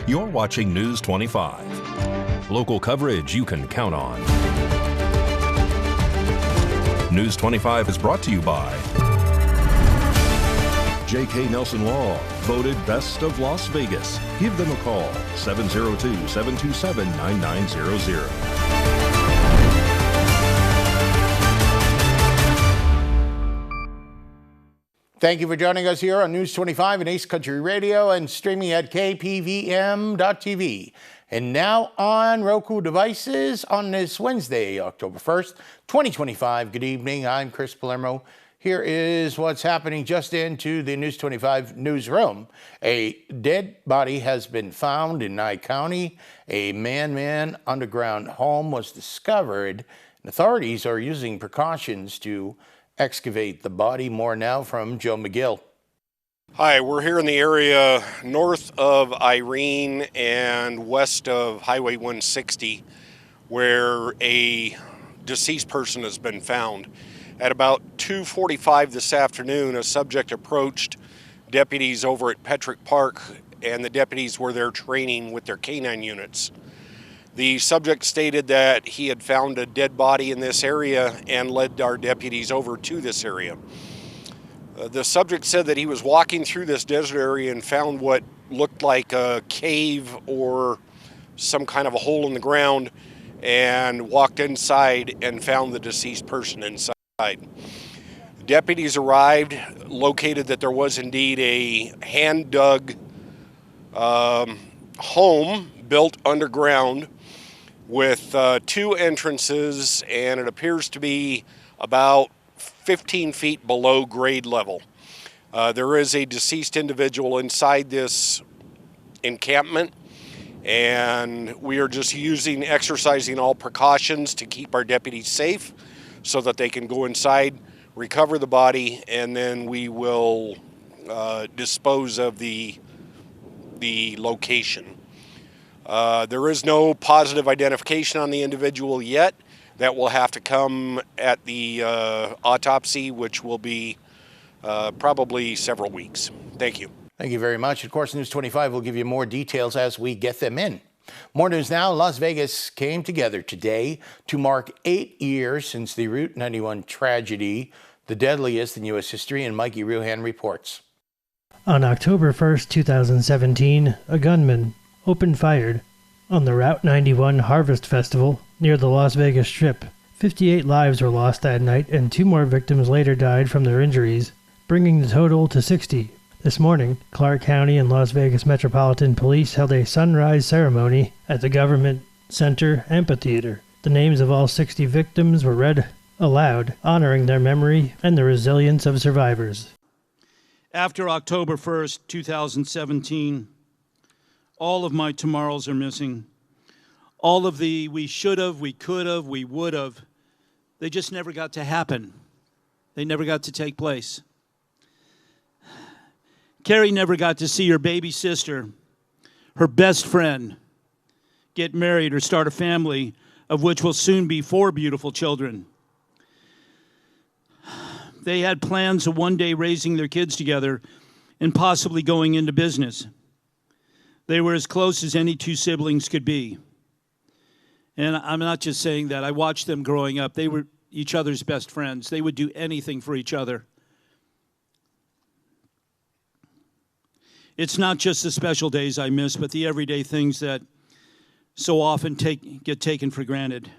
You're watching News 25. Local coverage you can count on. News 25 is brought to you by J.K. Nelson Law, voted Best of Las Vegas. Give them a call, 702-727-9900. Thank you for joining us here on News 25 and Ace Country Radio and streaming at KPVM.TV. And now on Roku devices on this Wednesday, October 1st, 2025. Good evening. I'm Chris Palermo. Here is what's happening just into the News 25 newsroom. A dead body has been found in Nye County. A man underground home was discovered. And authorities are using precautions to excavate the body. More now from Joe McGill. Hi, we're here in the area north of Irene and west of Highway 160 where a deceased person has been found. At about 2:45 this afternoon, a subject approached deputies over at Petrick Park, and the deputies were there training with their canine units. The subject stated that he had found a dead body in this area and led our deputies over to this area. The subject said that he was walking through this desert area and found what looked like a cave or some kind of a hole in the ground and walked inside and found the deceased person inside. Deputies arrived, located that there was indeed a hand-dug home built underground with two entrances, and it appears to be about 15 feet below grade level. There is a deceased individual inside this encampment, and we are just exercising all precautions to keep our deputies safe so that they can go inside, recover the body, and then we will dispose of the location. There is no positive identification on the individual yet. That will have to come at the autopsy, which will be probably several weeks. Thank you. Thank you very much. Of course, News 25 will give you more details as we get them in. More news now. Las Vegas came together today to mark 8 years since the Route 91 tragedy, the deadliest in U.S. history, and Mikey Ruhan reports. On October 1st, 2017, a gunman opened fire on the Route 91 Harvest Festival near the Las Vegas Strip. 58 lives were lost that night, and 2 more victims later died from their injuries, bringing the total to 60. This morning, Clark County and Las Vegas Metropolitan Police held a sunrise ceremony at the Government Center Amphitheater. The names of all 60 victims were read aloud, honoring their memory and the resilience of survivors. After October 1st, 2017, all of my tomorrows are missing. All of the we should have, we could have, we would have, they just never got to happen. They never got to take place. Carrie never got to see her baby sister, her best friend, get married or start a family, of which will soon be 4 beautiful children. They had plans of one day raising their kids together and possibly going into business. They were as close as any 2 siblings could be. And I'm not just saying that. I watched them growing up. They were each other's best friends. They would do anything for each other. It's not just the special days I miss, but the everyday things that so often get taken for granted.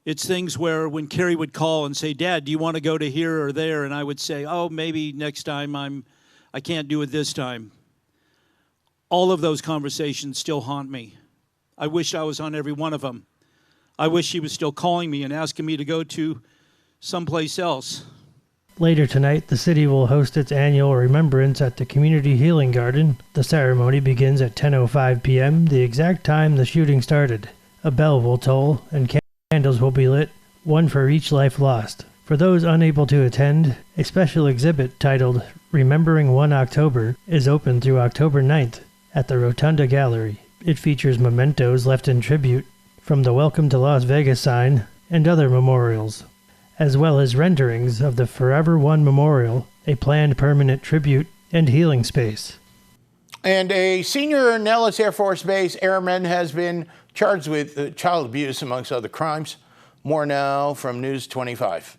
It's things where when Carrie would call and say, "Dad, do you want to go to here or there?" And I would say, "Oh, maybe next time. I can't do it this time." All of those conversations still haunt me. I wish I was on every one of them. I wish she was still calling me and asking me to go to someplace else. Later tonight, the city will host its annual remembrance at the Community Healing Garden. The ceremony begins at 10:05 p.m., the exact time the shooting started. A bell will toll, and candles will be lit, one for each life lost. For those unable to attend, a special exhibit titled Remembering 1 October is open through October 9th at the Rotunda Gallery. It features mementos left in tribute from the Welcome to Las Vegas sign and other memorials. as well as renderings of the Forever One Memorial, a planned permanent tribute and healing space. And a senior Nellis Air Force Base airman has been charged with child abuse, amongst other crimes. More now from News 25.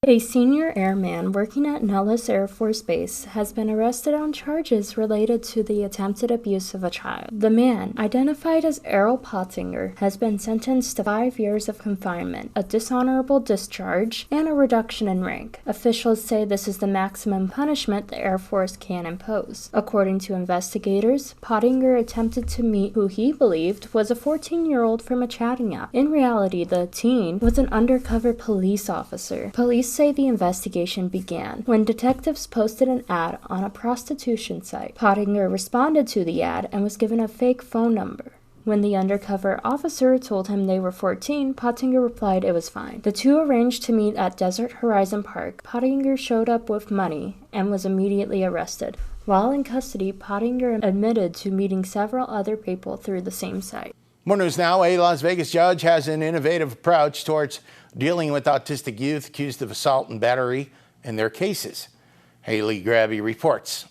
A senior airman working at Nellis Air Force Base has been arrested on charges related to the attempted abuse of a child. The man, identified as Errol Pottinger, has been sentenced to 5 years of confinement, a dishonorable discharge, and a reduction in rank. Officials say this is the maximum punishment the Air Force can impose. According to investigators, Pottinger attempted to meet who he believed was a 14-year-old from a chatting app. In reality, the teen was an undercover police officer. Police say the investigation began when detectives posted an ad on a prostitution site. Pottinger responded to the ad and was given a fake phone number. When the undercover officer told him they were 14, Pottinger replied it was fine. The two arranged to meet at Desert Horizon Park. Pottinger showed up with money and was immediately arrested. While in custody, Pottinger admitted to meeting several other people through the same site. More news now. A Las Vegas judge has an innovative approach towards dealing with autistic youth accused of assault and battery in their cases. Haley Grabby reports.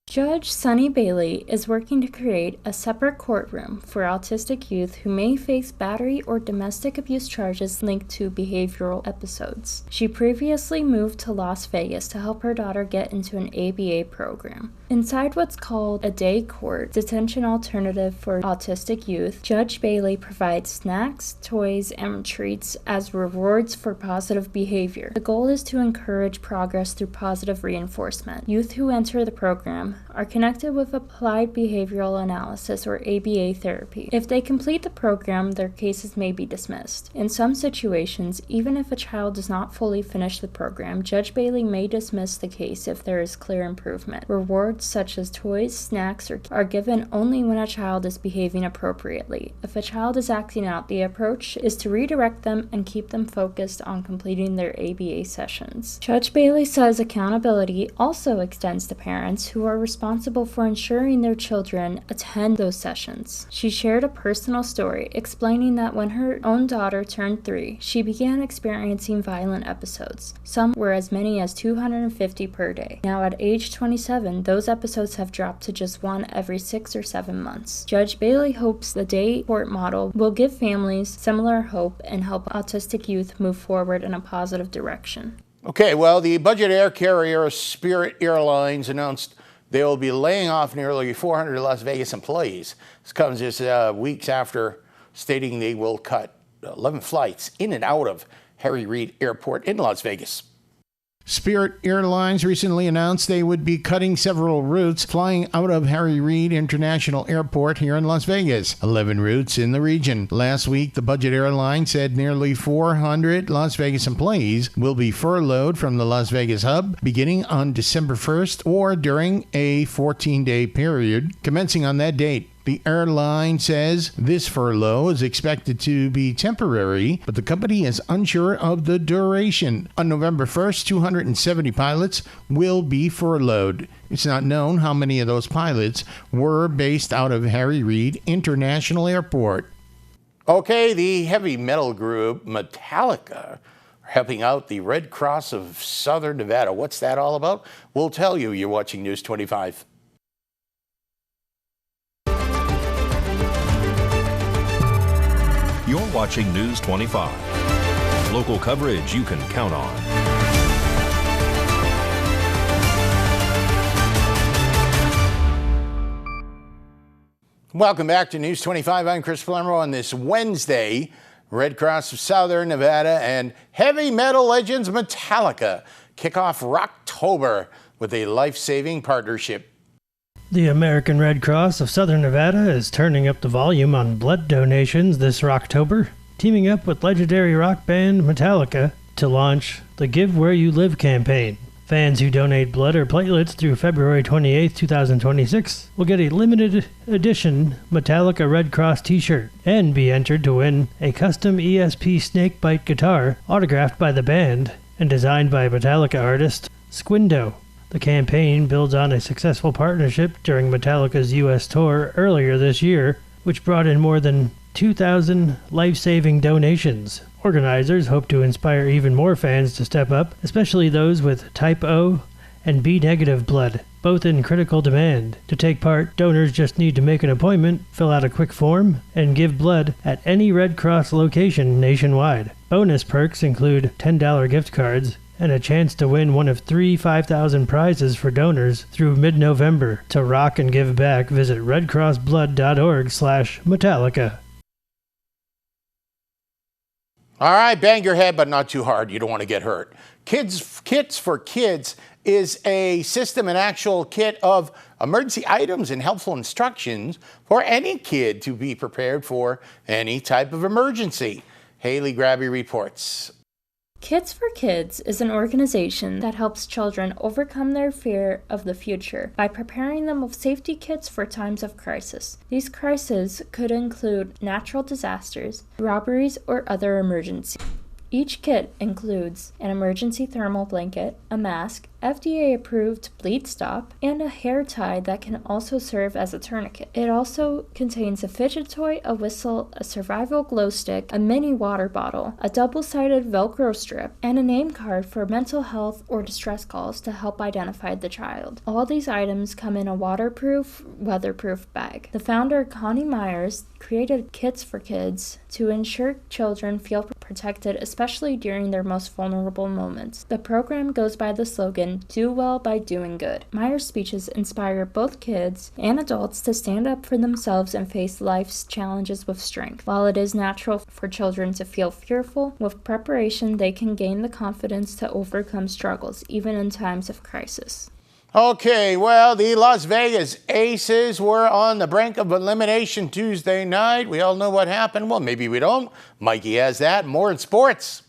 Judge Sonny Bailey is working to create a separate courtroom for autistic youth who may face battery or domestic abuse charges linked to behavioral episodes. She previously moved to Las Vegas to help her daughter get into an ABA program. Inside what's called a day court detention alternative for autistic youth, Judge Bailey provides snacks, toys, and treats as rewards for positive behavior. The goal is to encourage progress through positive reinforcement. Youth who enter the program are connected with applied behavioral analysis or ABA therapy. If they complete the program, their cases may be dismissed. In some situations, even if a child does not fully finish the program, Judge Bailey may dismiss the case if there is clear improvement. Rewards such as toys, snacks, are given only when a child is behaving appropriately. If a child is acting out, the approach is to redirect them and keep them focused on completing their ABA sessions. Judge Bailey says accountability also extends to parents who are responsible for ensuring their children attend those sessions. She shared a personal story explaining that when her own daughter turned 3, she began experiencing violent episodes. Some were as many as 250 per day. Now at age 27, those episodes have dropped to just 1 every 6 or 7 months. Judge Bailey hopes the day court model will give families similar hope and help autistic youth move forward in a positive direction. Okay, well, the budget air carrier Spirit Airlines announced they will be laying off nearly 400 Las Vegas employees. This comes just weeks after stating they will cut 11 flights in and out of Harry Reid Airport in Las Vegas. Spirit Airlines recently announced they would be cutting several routes flying out of Harry Reid International Airport here in Las Vegas. 11 routes in the region. Last week, the budget airline said nearly 400 Las Vegas employees will be furloughed from the Las Vegas hub beginning on December 1st or during a 14-day period commencing on that date. The airline says this furlough is expected to be temporary, but the company is unsure of the duration. On November 1st, 270 pilots will be furloughed. It's not known how many of those pilots were based out of Harry Reid International Airport. Okay, the heavy metal group Metallica are helping out the Red Cross of Southern Nevada. What's that all about? We'll tell you. You're watching News 25. You're watching News 25. Local coverage you can count on. Welcome back to News 25. I'm Chris Palermo. On this Wednesday, Red Cross of Southern Nevada and heavy metal legends Metallica kick off Rocktober with a life-saving partnership. The American Red Cross of Southern Nevada is turning up the volume on blood donations this Rocktober, teaming up with legendary rock band Metallica to launch the Give Where You Live campaign. Fans who donate blood or platelets through February 28, 2026 will get a limited edition Metallica Red Cross t-shirt and be entered to win a custom ESP Snakebite guitar autographed by the band and designed by Metallica artist Squindo. The campaign builds on a successful partnership during Metallica's U.S. tour earlier this year, which brought in more than 2,000 life-saving donations. Organizers hope to inspire even more fans to step up, especially those with type O and B negative blood, both in critical demand. To take part, donors just need to make an appointment, fill out a quick form, and give blood at any Red Cross location nationwide. Bonus perks include $10 gift cards and a chance to win one of 3 $5,000 prizes for donors through mid-November. To rock and give back, visit redcrossblood.org/Metallica. All right, bang your head, but not too hard. You don't want to get hurt. Kits for Kids is a system and actual kit of emergency items and helpful instructions for any kid to be prepared for any type of emergency. Haley Grabby reports. Kits for Kids is an organization that helps children overcome their fear of the future by preparing them with safety kits for times of crisis. These crises could include natural disasters, robberies, or other emergencies. Each kit includes an emergency thermal blanket, a mask, FDA-approved bleed stop, and a hair tie that can also serve as a tourniquet. It also contains a fidget toy, a whistle, a survival glow stick, a mini water bottle, a double-sided Velcro strip, and a name card for mental health or distress calls to help identify the child. All these items come in a waterproof, weatherproof bag. The founder, Connie Myers, created Kits for Kids to ensure children feel protected, especially during their most vulnerable moments. The program goes by the slogan, "Do well by doing good." Myers' speeches inspire both kids and adults to stand up for themselves and face life's challenges with strength. While it is natural for children to feel fearful, with preparation they can gain the confidence to overcome struggles, even in times of crisis. Okay, well, the Las Vegas Aces were on the brink of elimination Tuesday night. We all know what happened. Well, maybe we don't. Mikey has that. More in sports.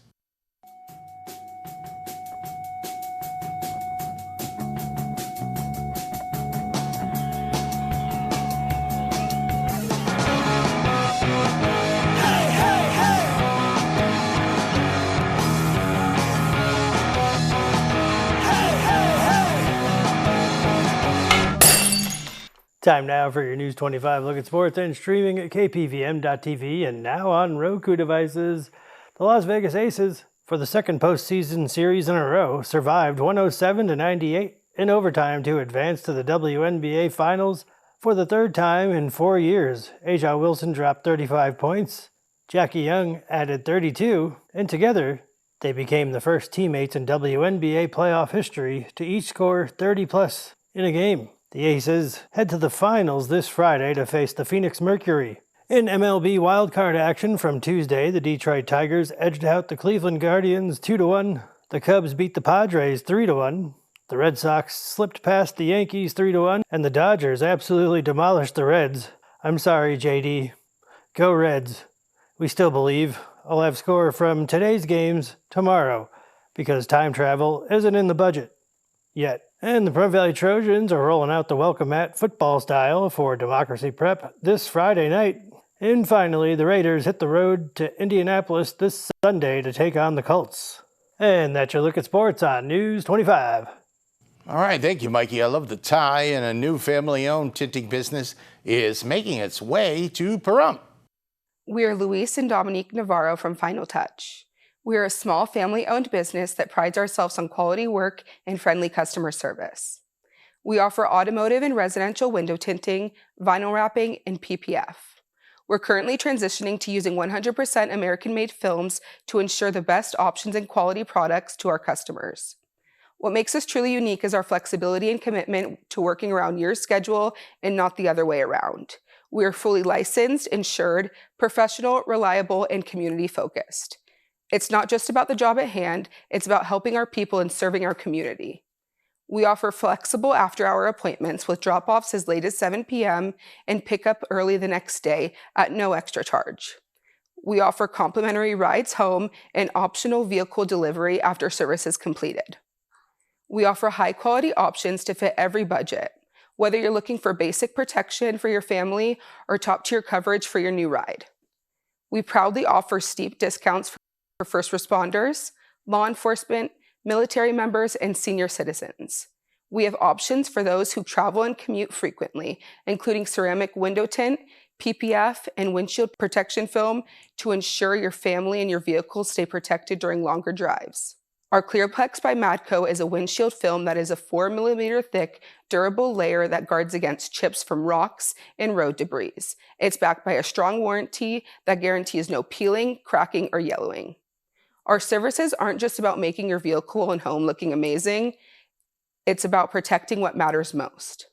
Time now for your News 25 look at sports and streaming at KPVM.TV and now on Roku devices. The Las Vegas Aces, for the second postseason series in a row, survived 107-98 in overtime to advance to the WNBA Finals for the third time in 4 years. Aja Wilson dropped 35 points, Jackie Young added 32, and together they became the first teammates in WNBA playoff history to each score 30-plus in a game. The Aces head to the finals this Friday to face the Phoenix Mercury. In MLB wildcard action from Tuesday, the Detroit Tigers edged out the Cleveland Guardians 2-1. The Cubs beat the Padres 3-1. The Red Sox slipped past the Yankees 3-1. And the Dodgers absolutely demolished the Reds. I'm sorry, JD. Go Reds. We still believe. I'll have score from today's games tomorrow because time travel isn't in the budget yet. And the Pahrump Valley Trojans are rolling out the welcome mat football style for Democracy Prep this Friday night. And finally, the Raiders hit the road to Indianapolis this Sunday to take on the Colts. And that's your look at sports on News 25. All right, thank you, Mikey. I love the tie, and a new family-owned tinting business is making its way to Pahrump. We are Luis and Dominique Navarro from Final Touch. We are a small family-owned business that prides ourselves on quality work and friendly customer service. We offer automotive and residential window tinting, vinyl wrapping, and PPF. We're currently transitioning to using 100% American-made films to ensure the best options and quality products to our customers. What makes us truly unique is our flexibility and commitment to working around your schedule and not the other way around. We are fully licensed, insured, professional, reliable, and community-focused. It's not just about the job at hand, it's about helping our people and serving our community. We offer flexible after-hour appointments with drop-offs as late as 7 p.m. and pick-up early the next day at no extra charge. We offer complimentary rides home and optional vehicle delivery after service is completed. We offer high-quality options to fit every budget, whether you're looking for basic protection for your family or top-tier coverage for your new ride. We proudly offer steep discounts for first responders, law enforcement, military members, and senior citizens. We have options for those who travel and commute frequently, including ceramic window tint, PPF, and windshield protection film to ensure your family and your vehicle stay protected during longer drives. Our Clearplex by Matco is a windshield film that is a 4mm thick, durable layer that guards against chips from rocks and road debris. It's backed by a strong warranty that guarantees no peeling, cracking, or yellowing. Our services aren't just about making your vehicle and home looking amazing. It's about protecting what matters most.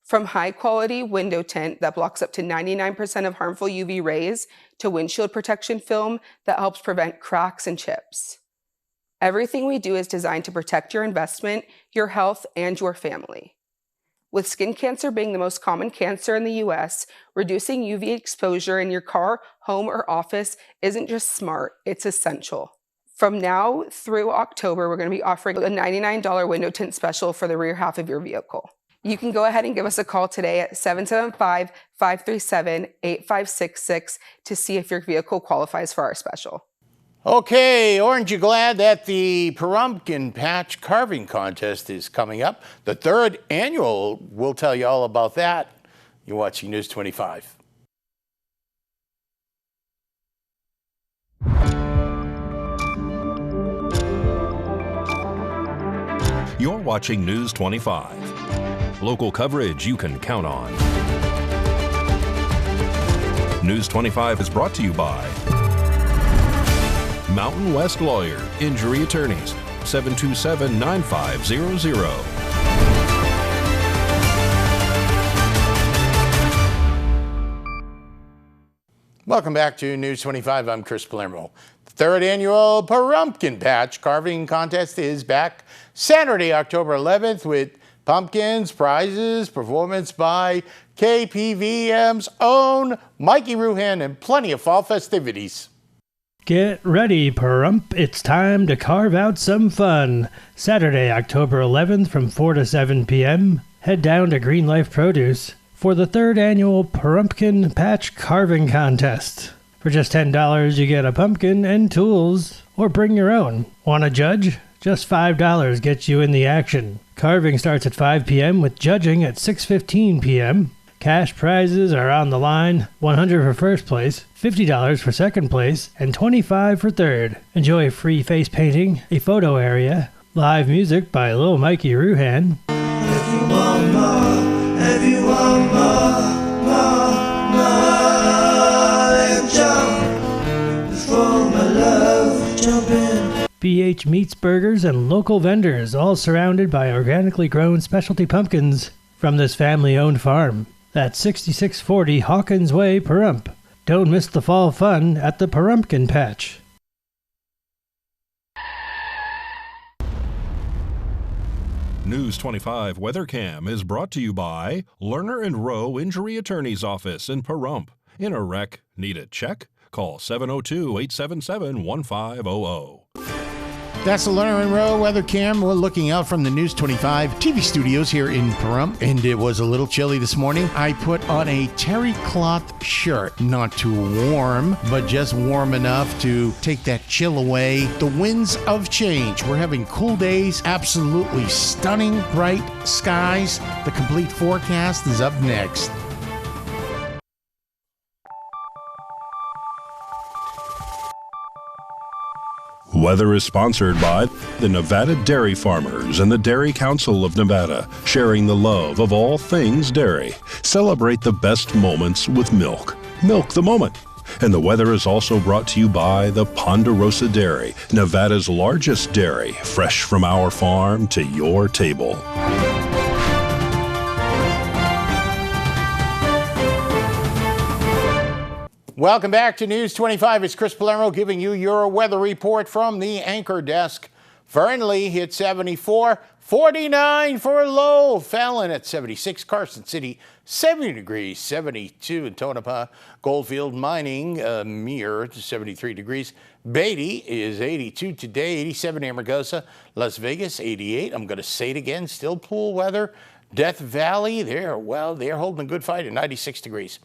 From high-quality window tint that blocks up to 99% of harmful UV rays to windshield protection film that helps prevent cracks and chips. Everything we do is designed to protect your investment, your health, and your family. With skin cancer being the most common cancer in the US, reducing UV exposure in your car, home, or office isn't just smart, it's essential. From now through October, we're going to be offering a $99 window tint special for the rear half of your vehicle. You can go ahead and give us a call today at 775-537-8566 to see if your vehicle qualifies for our special. Okay, aren't you glad that the Pahrump Patch Carving Contest is coming up? The 3rd annual, we'll tell you all about that. You're watching News 25. You're watching News 25. Local coverage you can count on. News 25 is brought to you by Mountain West Lawyer, Injury Attorneys, 727-9500. Welcome back to News 25. I'm Chris Palermo. The 3rd annual Pahrump Patch Carving Contest is back Saturday, October 11th with pumpkins, prizes, performance by KPVM's own Mikey Ruhan, and plenty of fall festivities. Get ready, Pahrump. It's time to carve out some fun. Saturday, October 11th from 4 to 7 p.m. Head down to Green Life Produce for the 3rd annual Pahrump Patch Carving Contest. For just $10, you get a pumpkin and tools, or bring your own. Want to judge? Just $5 gets you in the action. Carving starts at 5 p.m. with judging at 6:15 p.m. Cash prizes are on the line, $100 for first place, $50 for second place, and $25 for third. Enjoy free face painting, a photo area, live music by Lil Mikey Ruhan. If you want more, if you want more, then jump before my love, jump in. BH Meats Burgers and local vendors, all surrounded by organically grown specialty pumpkins from this family-owned farm. That's 6640 Hawkins Way, Pahrump. Don't miss the fall fun at the Pahrump Patch. News 25 Weather Cam is brought to you by Lerner and Rowe Injury Attorney's Office in Pahrump. In a wreck, need a check? Call 702-877-1500. That's the Lerner and Rowe Weather Cam. We're looking out from the News 25 TV studios here in Pahrump, and it was a little chilly this morning. I put on a terry cloth shirt, not too warm, but just warm enough to take that chill away. The winds of change. We're having cool days, absolutely stunning bright skies. The complete forecast is up next. Weather is sponsored by the Nevada Dairy Farmers and the Dairy Council of Nevada, sharing the love of all things dairy. Celebrate the best moments with milk. Milk the moment. And the weather is also brought to you by the Ponderosa Dairy, Nevada's largest dairy, fresh from our farm to your table. Welcome back to News 25. It's Chris Palermo giving you your weather report from the anchor desk. Fernley hit 74, 49 for low. Fallon at 76, Carson City 70 degrees, 72 in Tonopah. Goldfield Mining, mere 73 degrees. Beatty is 82 today, 87 Amargosa. Las Vegas 88. I'm going to say it again, still pool weather. Death Valley, they're holding a good fight at 96 degrees.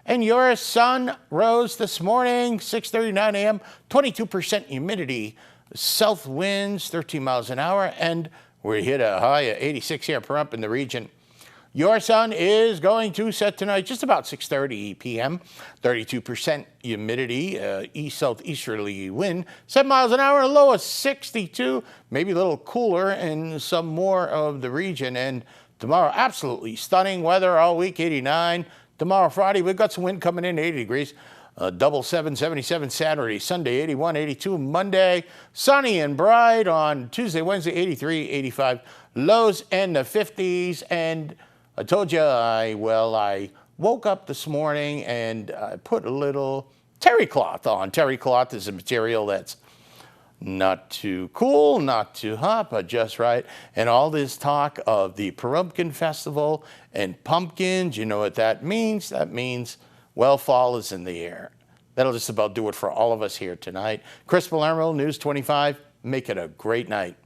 And your sun rose this morning, 6:39 a.m., 22% humidity, south winds 13 miles an hour, and we hit a high of 86 here in Pahrump in the region. Your sun is going to set tonight just about 6:30 p.m. 32% humidity, east-southeasterly wind, 7 miles an hour, a low of 62, maybe a little cooler in some more of the region. And tomorrow, absolutely stunning weather all week, 89. Tomorrow, Friday, we've got some wind coming in, 80 degrees. Double 77 Saturday, Sunday 81, 82 Monday, sunny and bright on Tuesday, Wednesday 83, 85, lows in the 50s. And I told you, I woke up this morning and I put a little terry cloth on. Terry cloth is a material that's not too cool, not too hot, but just right. And all this talk of the Pahrump Festival and pumpkins, you know what that means? That means, well, fall is in the air. That'll just about do it for all of us here tonight. Chris Palermo, News 25. Make it a great night.